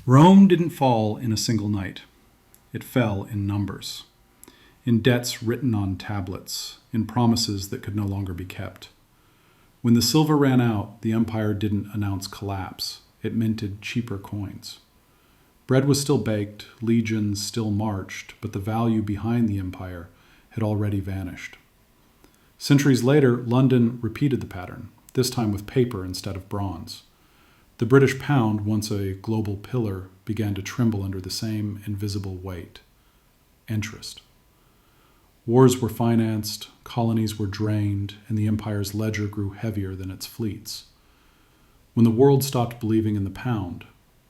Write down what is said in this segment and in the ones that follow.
Rome didn't fall in a single night. It fell in numbers, in debts written on tablets, in promises that could no longer be kept. When the silver ran out, the empire didn't announce collapse. It minted cheaper coins. Bread was still baked, legions still marched, but the value behind the empire had already vanished. Centuries later, London repeated the pattern, this time with paper instead of bronze. The British pound, once a global pillar, began to tremble under the same invisible weight: interest. Wars were financed, colonies were drained, and the empire's ledger grew heavier than its fleets. When the world stopped believing in the pound,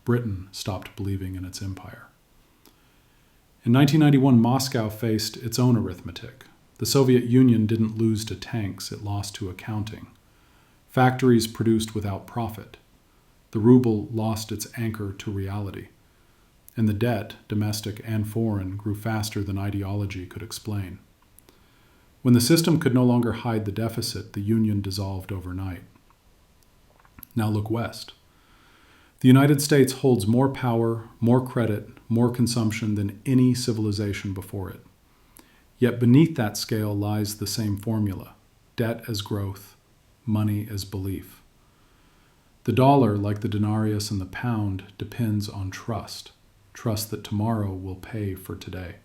Britain stopped believing in its empire. In 1991, Moscow faced its own arithmetic. The Soviet Union didn't lose to tanks, it lost to accounting. Factories produced without profit. The ruble lost its anchor to reality. And the debt, domestic and foreign, grew faster than ideology could explain. When the system could no longer hide the deficit, the union dissolved overnight. Now look west. The United States holds more power, more credit, more consumption than any civilization before it. Yet beneath that scale lies the same formula: debt as growth, money as belief. The dollar, like the denarius and the pound, depends on trust that tomorrow will pay for today.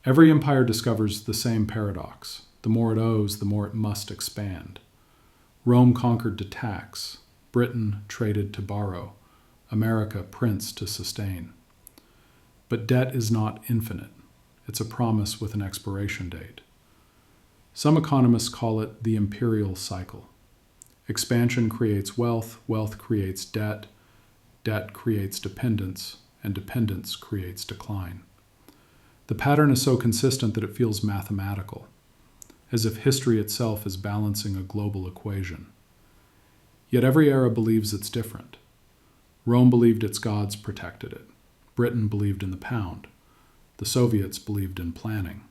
Every empire discovers the same paradox. The more it owes, the more it must expand. Rome conquered to tax. Britain traded to borrow. America prints to sustain. But debt is not infinite. It's a promise with an expiration date. Some economists call it the imperial cycle. Expansion creates wealth, wealth creates debt, debt creates dependence, and dependence creates decline. The pattern is so consistent that it feels mathematical, as if history itself is balancing a global equation. Yet every era believes it's different. Rome believed its gods protected it. Britain believed in the pound. The Soviets believed in planning.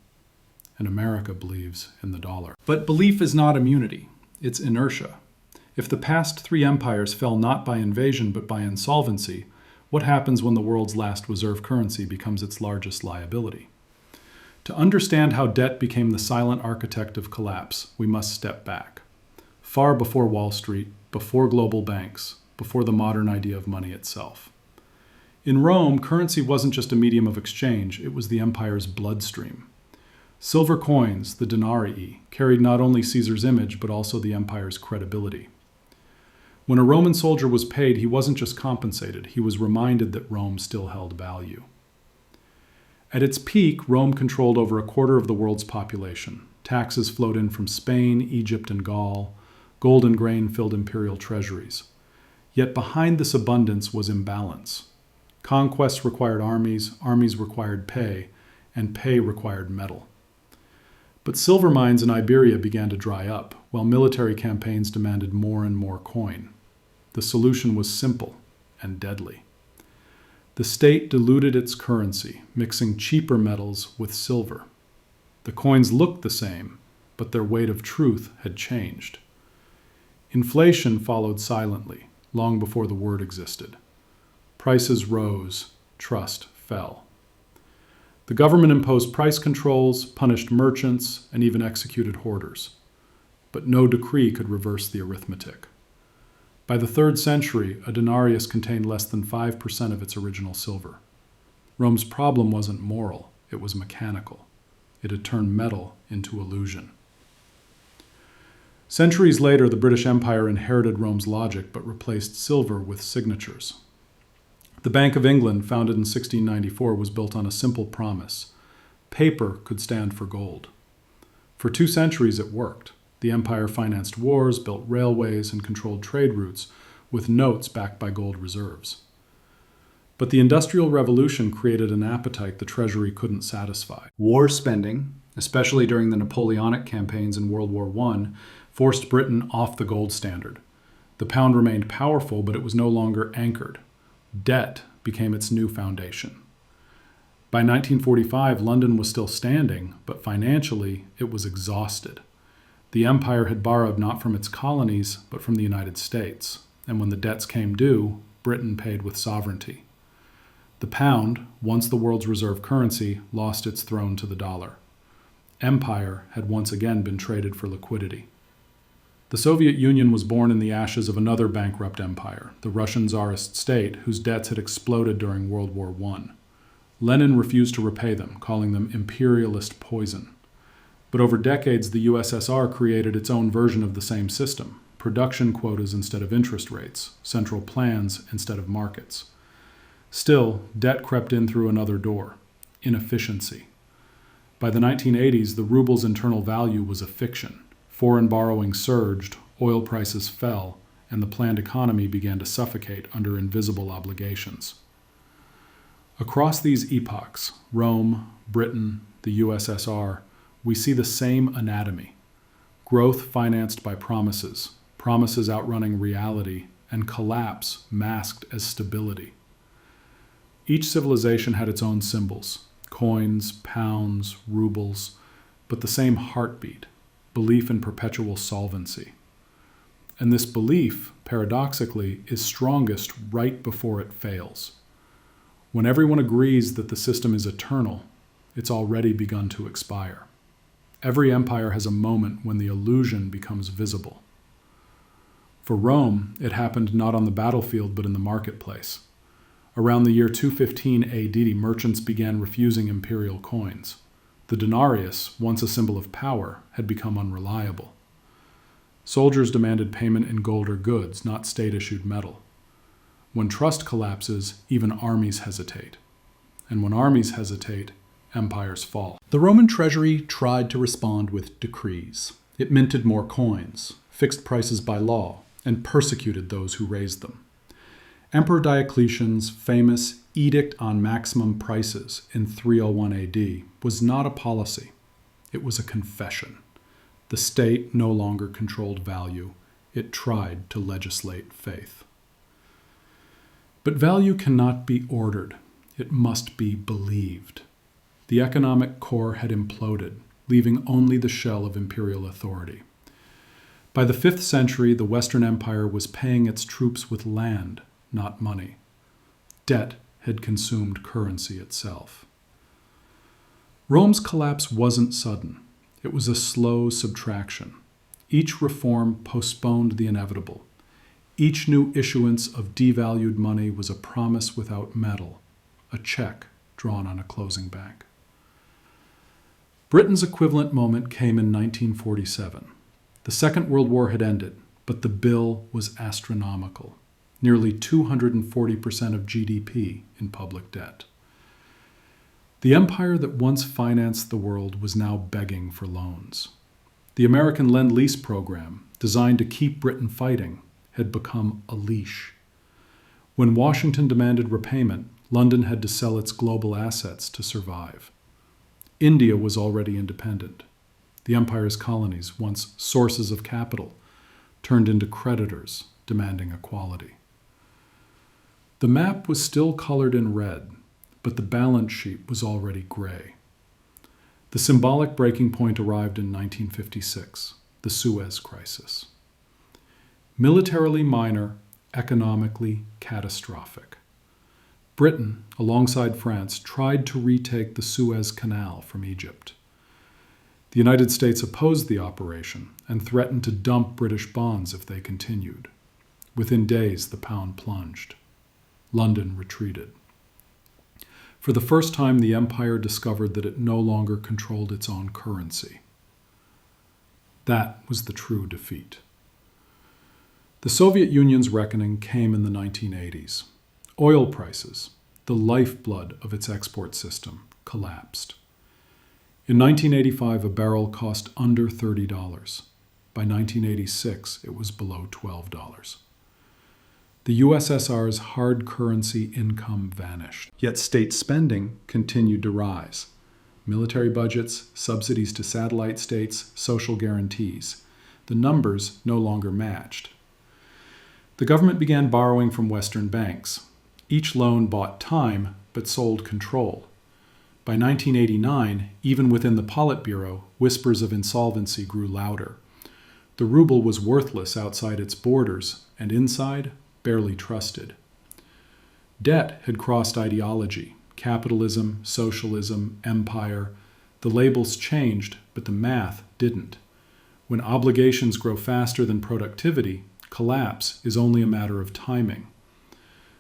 And America believes in the dollar. But belief is not immunity. It's inertia. If the past three empires fell not by invasion but by insolvency, what happens when the world's last reserve currency becomes its largest liability? To understand how debt became the silent architect of collapse, we must step back. Far before Wall Street, before global banks, before the modern idea of money itself. In Rome, currency wasn't just a medium of exchange, it was the empire's bloodstream. Silver coins, the denarii, carried not only Caesar's image but also the empire's credibility. When a Roman soldier was paid, he wasn't just compensated, he was reminded that Rome still held value. At its peak, Rome controlled over a quarter of the world's population. Taxes flowed in from Spain, Egypt, and Gaul. Gold and grain filled imperial treasuries. Yet behind this abundance was imbalance. Conquests required armies, armies required pay, and pay required metal. But silver mines in Iberia began to dry up, while military campaigns demanded more and more coin. The solution was simple and deadly. The state diluted its currency, mixing cheaper metals with silver. The coins looked the same, but their weight of truth had changed. Inflation followed silently, long before the word existed. Prices rose, trust fell. The government imposed price controls, punished merchants, and even executed hoarders. But no decree could reverse the arithmetic. By the 3rd century, a denarius contained less than 5% of its original silver. Rome's problem wasn't moral, it was mechanical. It had turned metal into illusion. Centuries later, the British Empire inherited Rome's logic but replaced silver with signatures. The Bank of England, founded in 1694, was built on a simple promise: paper could stand for gold. For 2 centuries it worked. The empire financed wars, built railways, and controlled trade routes with notes backed by gold reserves. But the Industrial Revolution created an appetite the treasury couldn't satisfy. War spending, especially during the Napoleonic campaigns in World War I, forced Britain off the gold standard. The pound remained powerful, but it was no longer anchored. Debt became its new foundation. By 1945, London was still standing, but financially, it was exhausted. The empire had borrowed not from its colonies, but from the United States, and when the debts came due, Britain paid with sovereignty. The pound, once the world's reserve currency, lost its throne to the dollar. Empire had once again been traded for liquidity. The Soviet Union was born in the ashes of another bankrupt empire, the Russian Tsarist state, whose debts had exploded during World War I. Lenin refused to repay them, calling them imperialist poison. But over decades, the USSR created its own version of the same system: production quotas instead of interest rates, central plans instead of markets. Still, debt crept in through another door: inefficiency. By the 1980s, the ruble's internal value was a fiction. Foreign borrowing surged, oil prices fell, and the planned economy began to suffocate under invisible obligations. Across these epochs, Rome, Britain, the USSR, we see the same anatomy: growth financed by promises, promises outrunning reality, and collapse masked as stability. Each civilization had its own symbols: coins, pounds, rubles, but the same heartbeat: belief in perpetual solvency. And this belief, paradoxically, is strongest right before it fails. When everyone agrees that the system is eternal, it's already begun to expire. Every empire has a moment when the illusion becomes visible. For Rome, it happened not on the battlefield but in the marketplace. Around the year 215 AD, merchants began refusing imperial coins. The denarius, once a symbol of power, had become unreliable. Soldiers demanded payment in gold or goods, not state-issued metal. When trust collapses, even armies hesitate. And when armies hesitate, empires fall. The Roman treasury tried to respond with decrees. It minted more coins, fixed prices by law, and persecuted those who raised them. Emperor Diocletian's famous Edict on Maximum Prices in 301 AD was not a policy. It was a confession. The state no longer controlled value. It tried to legislate faith. But value cannot be ordered. It must be believed. The economic core had imploded, leaving only the shell of imperial authority. By the 5th century, the Western Empire was paying its troops with land, not money. Debt had consumed currency itself. Rome's collapse wasn't sudden. It was a slow subtraction. Each reform postponed the inevitable. Each new issuance of devalued money was a promise without metal, a check drawn on a closing bank. Britain's equivalent moment came in 1947. The Second World War had ended, but the bill was astronomical: nearly 240% of GDP in public debt. The empire that once financed the world was now begging for loans. The American Lend-Lease program, designed to keep Britain fighting, had become a leash. When Washington demanded repayment, London had to sell its global assets to survive. India was already independent. The empire's colonies, once sources of capital, turned into creditors demanding equality. The map was still colored in red, but the balance sheet was already gray. The symbolic breaking point arrived in 1956, the Suez Crisis. Militarily minor, economically catastrophic. Britain, alongside France, tried to retake the Suez Canal from Egypt. The United States opposed the operation and threatened to dump British bonds if they continued. Within days, the pound plunged. London retreated. For the first time, the empire discovered that it no longer controlled its own currency. That was the true defeat. The Soviet Union's reckoning came in the 1980s. Oil prices, the lifeblood of its export system, collapsed. In 1985, a barrel cost under $30. By 1986, it was below $12. The USSR's hard currency income vanished. Yet state spending continued to rise. Military budgets, subsidies to satellite states, social guarantees. The numbers no longer matched. The government began borrowing from Western banks. Each loan bought time, but sold control. By 1989, even within the Politburo, whispers of insolvency grew louder. The ruble was worthless outside its borders, and inside, barely trusted. Debt had crossed ideology, capitalism, socialism, empire. The labels changed, but the math didn't. When obligations grow faster than productivity, collapse is only a matter of timing.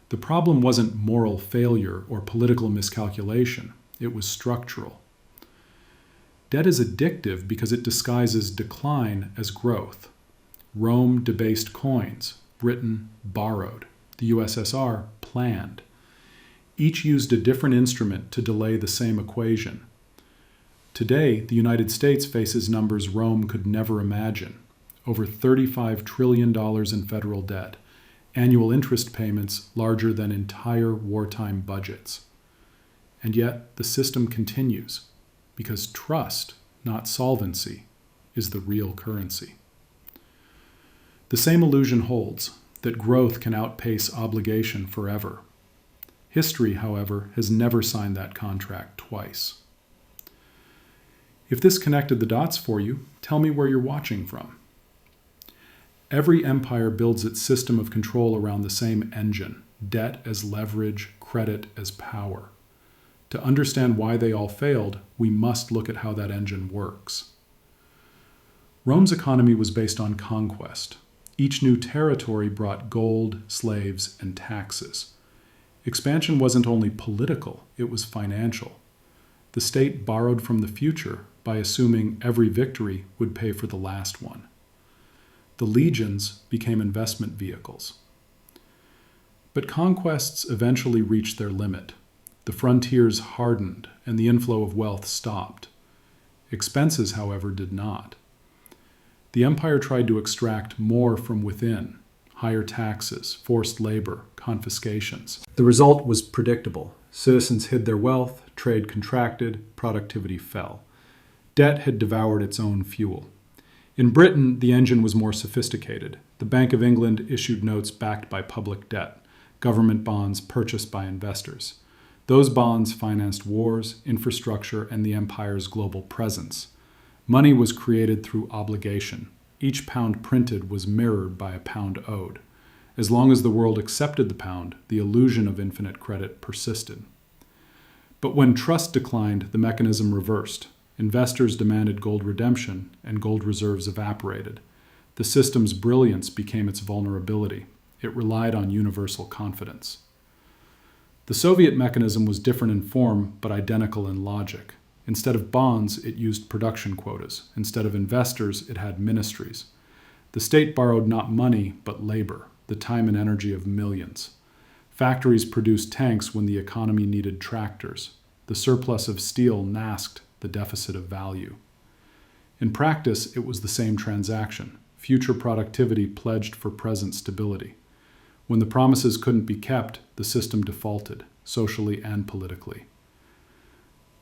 The problem wasn't moral failure or political miscalculation. It was structural. Debt is addictive because it disguises decline as growth. Rome debased coins. Britain borrowed. The USSR planned. Each used a different instrument to delay the same equation. Today, the United States faces numbers Rome could never imagine. Over $35 trillion in federal debt. Annual interest payments larger than entire wartime budgets. And yet, the system continues, because trust, not solvency, is the real currency. The same illusion holds, that growth can outpace obligation forever. History, however, has never signed that contract twice. If this connected the dots for you, tell me where you're watching from. Every empire builds its system of control around the same engine, debt as leverage, credit as power. To understand why they all failed, we must look at how that engine works. Rome's economy was based on conquest. Each new territory brought gold, slaves, and taxes. Expansion wasn't only political, it was financial. The state borrowed from the future by assuming every victory would pay for the last one. The legions became investment vehicles. But conquests eventually reached their limit. The frontiers hardened and the inflow of wealth stopped. Expenses, however, did not. The empire tried to extract more from within, higher taxes, forced labor, confiscations. The result was predictable. Citizens hid their wealth, trade contracted, productivity fell. Debt had devoured its own fuel. In Britain, the engine was more sophisticated. The Bank of England issued notes backed by public debt, government bonds purchased by investors. Those bonds financed wars, infrastructure, and the empire's global presence. Money was created through obligation. Each pound printed was mirrored by a pound owed. As long as the world accepted the pound, the illusion of infinite credit persisted. But when trust declined, the mechanism reversed. Investors demanded gold redemption, and gold reserves evaporated. The system's brilliance became its vulnerability. It relied on universal confidence. The Soviet mechanism was different in form, but identical in logic. Instead of bonds, it used production quotas. Instead of investors, it had ministries. The state borrowed not money, but labor, the time and energy of millions. Factories produced tanks when the economy needed tractors. The surplus of steel masked the deficit of value. In practice, it was the same transaction. Future productivity pledged for present stability. When the promises couldn't be kept, the system defaulted, socially and politically.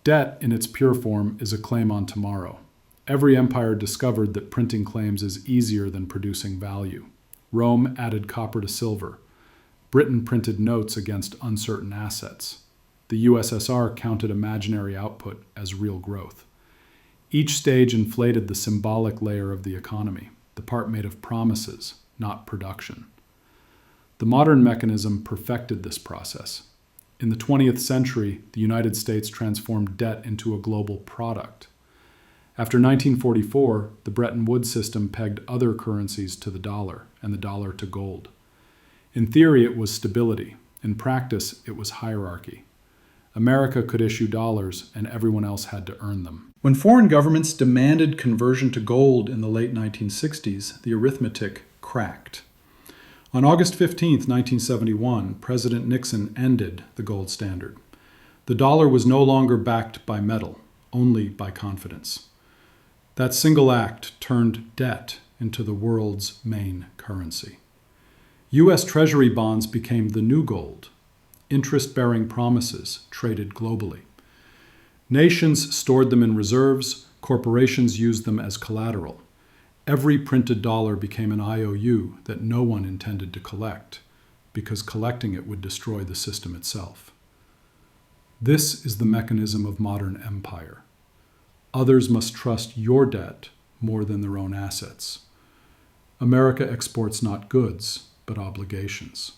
Debt, in its pure form, is a claim on tomorrow. Every empire discovered that printing claims is easier than producing value. Rome added copper to silver. Britain printed notes against uncertain assets. The USSR counted imaginary output as real growth. Each stage inflated the symbolic layer of the economy, the part made of promises, not production. The modern mechanism perfected this process. In the 20th century, the United States transformed debt into a global product. After 1944, the Bretton Woods system pegged other currencies to the dollar and the dollar to gold. In theory, it was stability. In practice, it was hierarchy. America could issue dollars, and everyone else had to earn them. When foreign governments demanded conversion to gold in the late 1960s, the arithmetic cracked. On August 15, 1971, President Nixon ended the gold standard. The dollar was no longer backed by metal, only by confidence. That single act turned debt into the world's main currency. U.S. Treasury bonds became the new gold. Interest-bearing promises traded globally. Nations stored them in reserves, corporations used them as collateral. Every printed dollar became an IOU that no one intended to collect, because collecting it would destroy the system itself. This is the mechanism of modern empire. Others must trust your debt more than their own assets. America exports not goods, but obligations.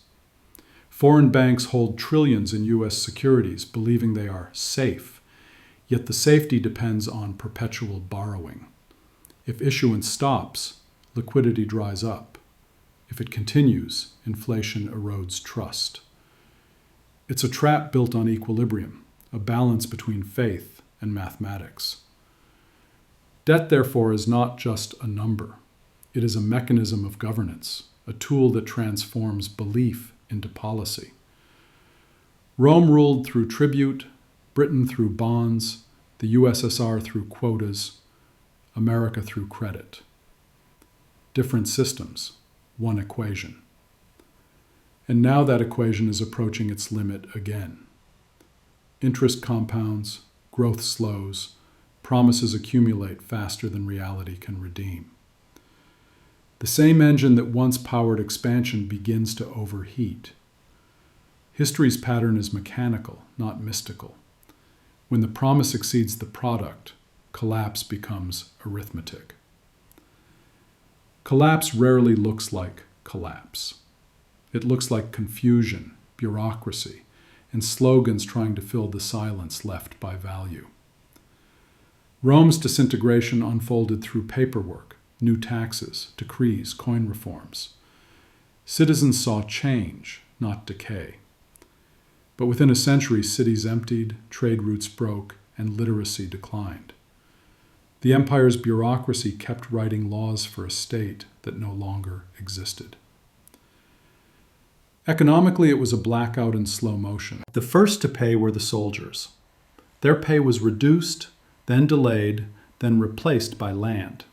Foreign banks hold trillions in U.S. securities, believing they are safe, yet the safety depends on perpetual borrowing. If issuance stops, liquidity dries up. If it continues, inflation erodes trust. It's a trap built on equilibrium, a balance between faith and mathematics. Debt, therefore, is not just a number. It is a mechanism of governance, a tool that transforms belief into policy. Rome ruled through tribute, Britain through bonds, the USSR through quotas, America through credit. Different systems, one equation. And now that equation is approaching its limit again. Interest compounds, growth slows, promises accumulate faster than reality can redeem. The same engine that once powered expansion begins to overheat. History's pattern is mechanical, not mystical. When the promise exceeds the product, collapse becomes arithmetic. Collapse rarely looks like collapse. It looks like confusion, bureaucracy, and slogans trying to fill the silence left by value. Rome's disintegration unfolded through paperwork, new taxes, decrees, coin reforms. Citizens saw change, not decay. But within a century, cities emptied, trade routes broke, and literacy declined. The empire's bureaucracy kept writing laws for a state that no longer existed. Economically, it was a blackout in slow motion. The first to pay were the soldiers. Their pay was reduced, then delayed, then replaced by land.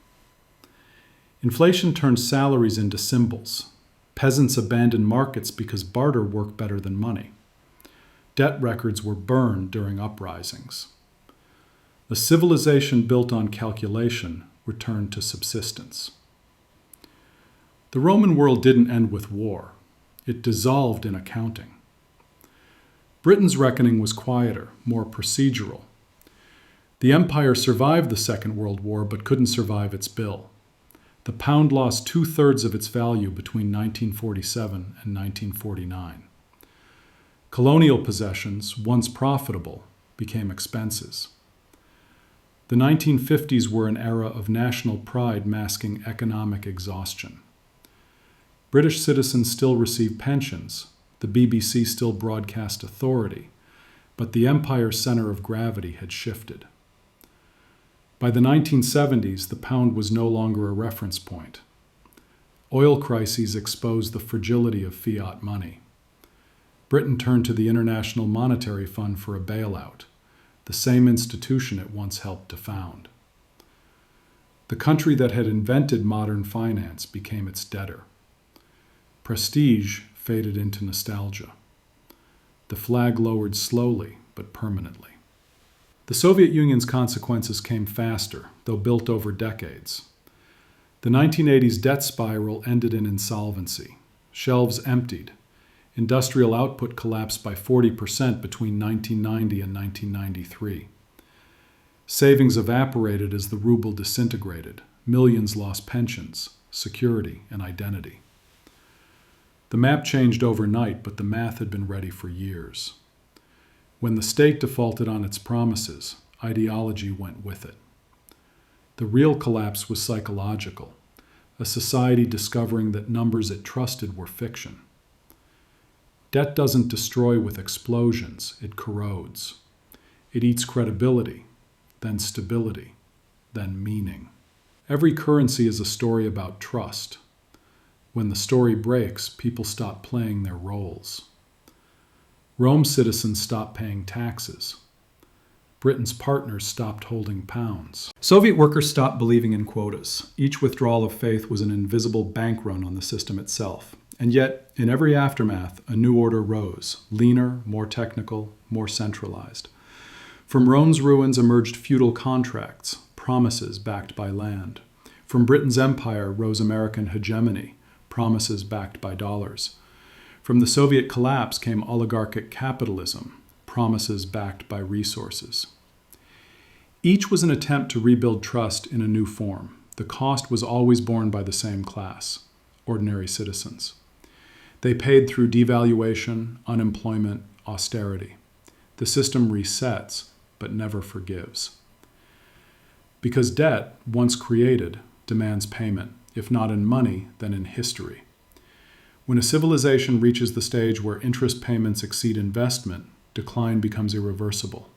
Inflation turned salaries into symbols. Peasants abandoned markets because barter worked better than money. Debt records were burned during uprisings. A civilization built on calculation returned to subsistence. The Roman world didn't end with war. It dissolved in accounting. Britain's reckoning was quieter, more procedural. The empire survived the Second World War but couldn't survive its bill. The pound lost 2/3 of its value between 1947 and 1949. Colonial possessions, once profitable, became expenses. The 1950s were an era of national pride masking economic exhaustion. British citizens still received pensions, the BBC still broadcast authority, but the empire's center of gravity had shifted. By the 1970s, the pound was no longer a reference point. Oil crises exposed the fragility of fiat money. Britain turned to the International Monetary Fund for a bailout, the same institution it once helped to found. The country that had invented modern finance became its debtor. Prestige faded into nostalgia. The flag lowered slowly but permanently. The Soviet Union's consequences came faster, though built over decades. The 1980s debt spiral ended in insolvency. Shelves emptied. Industrial output collapsed by 40% between 1990 and 1993. Savings evaporated as the ruble disintegrated. Millions lost pensions, security, and identity. The map changed overnight, but the math had been ready for years. When the state defaulted on its promises, ideology went with it. The real collapse was psychological, a society discovering that numbers it trusted were fiction. Debt doesn't destroy with explosions, it corrodes. It eats credibility, then stability, then meaning. Every currency is a story about trust. When the story breaks, people stop playing their roles. Rome's citizens stopped paying taxes. Britain's partners stopped holding pounds. Soviet workers stopped believing in quotas. Each withdrawal of faith was an invisible bank run on the system itself. And yet, in every aftermath, a new order rose, leaner, more technical, more centralized. From Rome's ruins emerged feudal contracts, promises backed by land. From Britain's empire rose American hegemony, promises backed by dollars. From the Soviet collapse came oligarchic capitalism, promises backed by resources. Each was an attempt to rebuild trust in a new form. The cost was always borne by the same class, ordinary citizens. They paid through devaluation, unemployment, austerity. The system resets, but never forgives. Because debt, once created, demands payment, if not in money, then in history. When a civilization reaches the stage where interest payments exceed investment, decline becomes irreversible.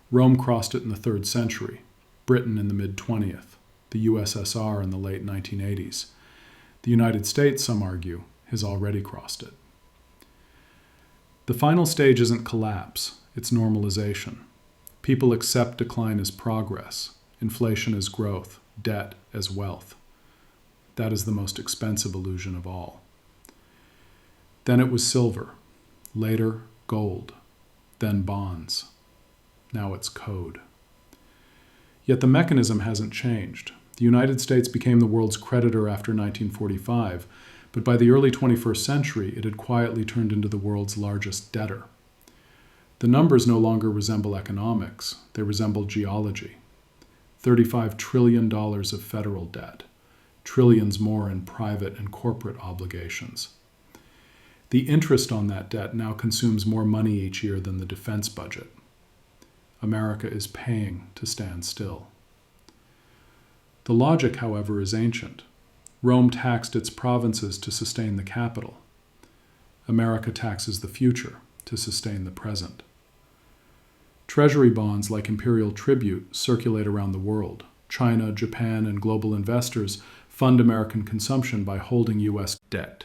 Rome crossed it in the 3rd century, Britain in the mid-20th, the USSR in the late 1980s. The United States, some argue, has already crossed it. The final stage isn't collapse, it's normalization. People accept decline as progress, inflation as growth, debt as wealth. That is the most expensive illusion of all. Then it was silver, later gold, then bonds. Now it's code. Yet the mechanism hasn't changed. The United States became the world's creditor after 1945, but by the early 21st century, it had quietly turned into the world's largest debtor. The numbers no longer resemble economics, they resemble geology. $35 trillion of federal debt, trillions more in private and corporate obligations. The interest on that debt now consumes more money each year than the defense budget. America is paying to stand still. The logic, however, is ancient. Rome taxed its provinces to sustain the capital. America taxes the future to sustain the present. Treasury bonds like imperial tribute circulate around the world. China, Japan, and global investors fund American consumption by holding U.S. debt,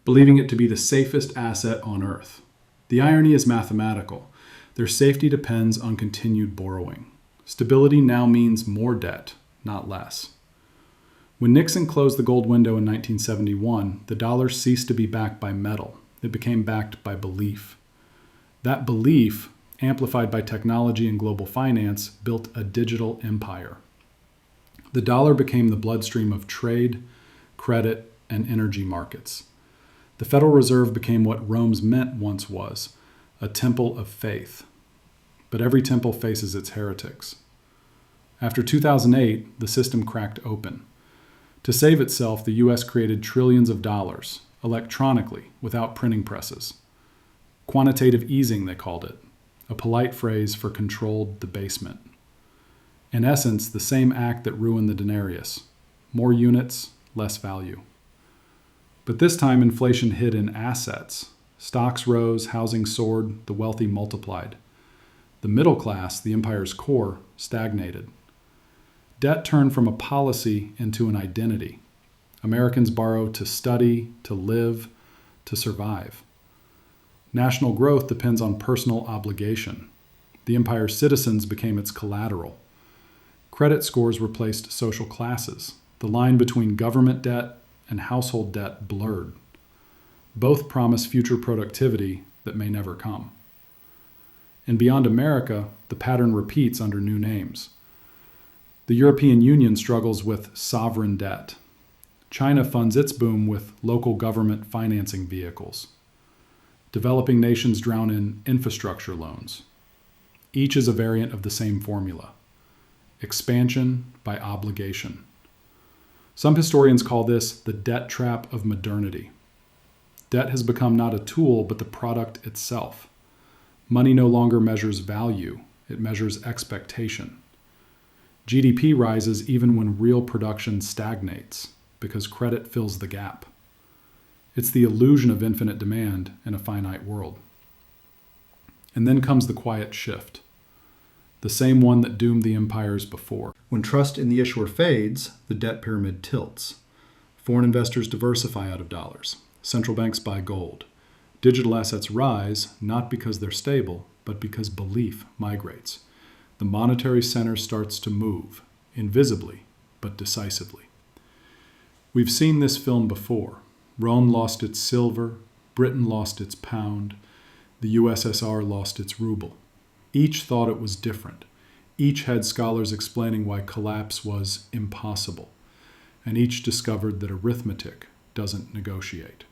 believing it to be the safest asset on earth. The irony is mathematical. Their safety depends on continued borrowing. Stability now means more debt, not less. When Nixon closed the gold window in 1971, the dollar ceased to be backed by metal. It became backed by belief. That belief, amplified by technology and global finance, built a digital empire. The dollar became the bloodstream of trade, credit, and energy markets. The Federal Reserve became what Rome's mint once was, a temple of faith. But every temple faces its heretics. After 2008, the system cracked open. To save itself, the U.S. created trillions of dollars, electronically, without printing presses. Quantitative easing, they called it, a polite phrase for controlled debasement. In essence, the same act that ruined the denarius. More units, less value. But this time, inflation hit in assets. Stocks rose, housing soared, the wealthy multiplied. The middle class, the empire's core, stagnated. Debt turned from a policy into an identity. Americans borrow to study, to live, to survive. National growth depends on personal obligation. The empire's citizens became its collateral. Credit scores replaced social classes. The line between government debt and household debt blurred. Both promise future productivity that may never come. And beyond America, the pattern repeats under new names. The European Union struggles with sovereign debt. China funds its boom with local government financing vehicles. Developing nations drown in infrastructure loans. Each is a variant of the same formula: expansion by obligation. Some historians call this the debt trap of modernity. Debt has become not a tool, but the product itself. Money no longer measures value, it measures expectation. GDP rises even when real production stagnates, because credit fills the gap. It's the illusion of infinite demand in a finite world. And then comes the quiet shift, the same one that doomed the empires before. When trust in the issuer fades, the debt pyramid tilts. Foreign investors diversify out of dollars. Central banks buy gold. Digital assets rise, not because they're stable, but because belief migrates. The monetary center starts to move, invisibly, but decisively. We've seen this film before. Rome lost its silver, Britain lost its pound, the USSR lost its ruble. Each thought it was different. Each had scholars explaining why collapse was impossible, and each discovered that arithmetic doesn't negotiate.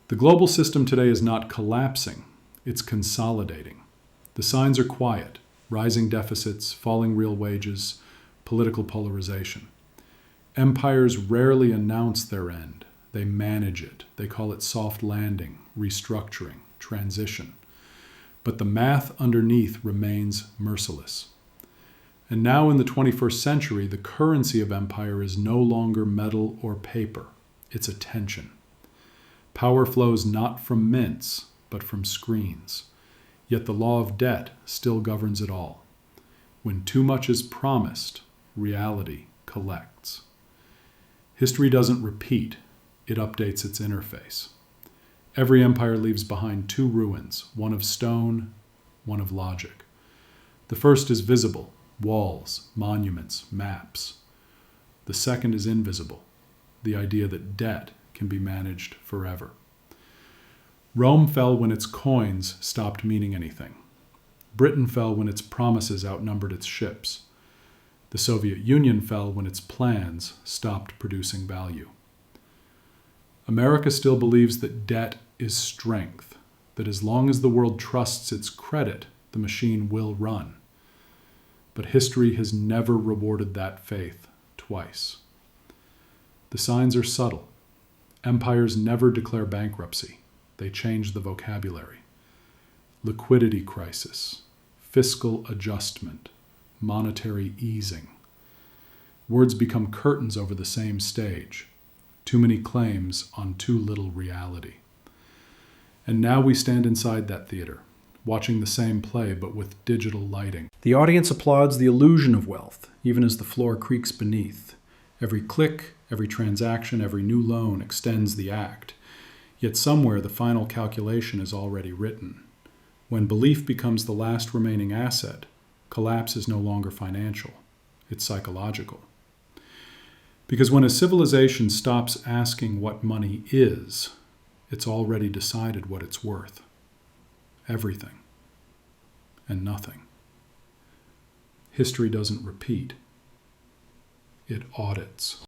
The global system today is not collapsing, it's consolidating. The signs are quiet: rising deficits, falling real wages, political polarization. Empires rarely announce their end. They manage it. They call it soft landing, restructuring, transition. But the math underneath remains merciless. And now in the 21st century, the currency of empire is no longer metal or paper. It's attention. Power flows not from mints, but from screens. Yet the law of debt still governs it all. When too much is promised, reality collects. History doesn't repeat, it updates its interface. Every empire leaves behind two ruins, one of stone, one of logic. The first is visible, walls, monuments, maps. The second is invisible, the idea that debt can be managed forever. Rome fell when its coins stopped meaning anything. Britain fell when its promises outnumbered its ships. The Soviet Union fell when its plans stopped producing value. America still believes that debt is strength, that as long as the world trusts its credit, the machine will run. But history has never rewarded that faith twice. The signs are subtle. Empires never declare bankruptcy. They change the vocabulary. Liquidity crisis, fiscal adjustment, monetary easing. Words become curtains over the same stage. Too many claims on too little reality. And now we stand inside that theater, watching the same play but with digital lighting. The audience applauds the illusion of wealth, even as the floor creaks beneath. Every click, every transaction, every new loan extends the act. Yet somewhere the final calculation is already written. When belief becomes the last remaining asset, collapse is no longer financial. It's psychological. Because when a civilization stops asking what money is, it's already decided what it's worth. Everything. And nothing. History doesn't repeat. It audits.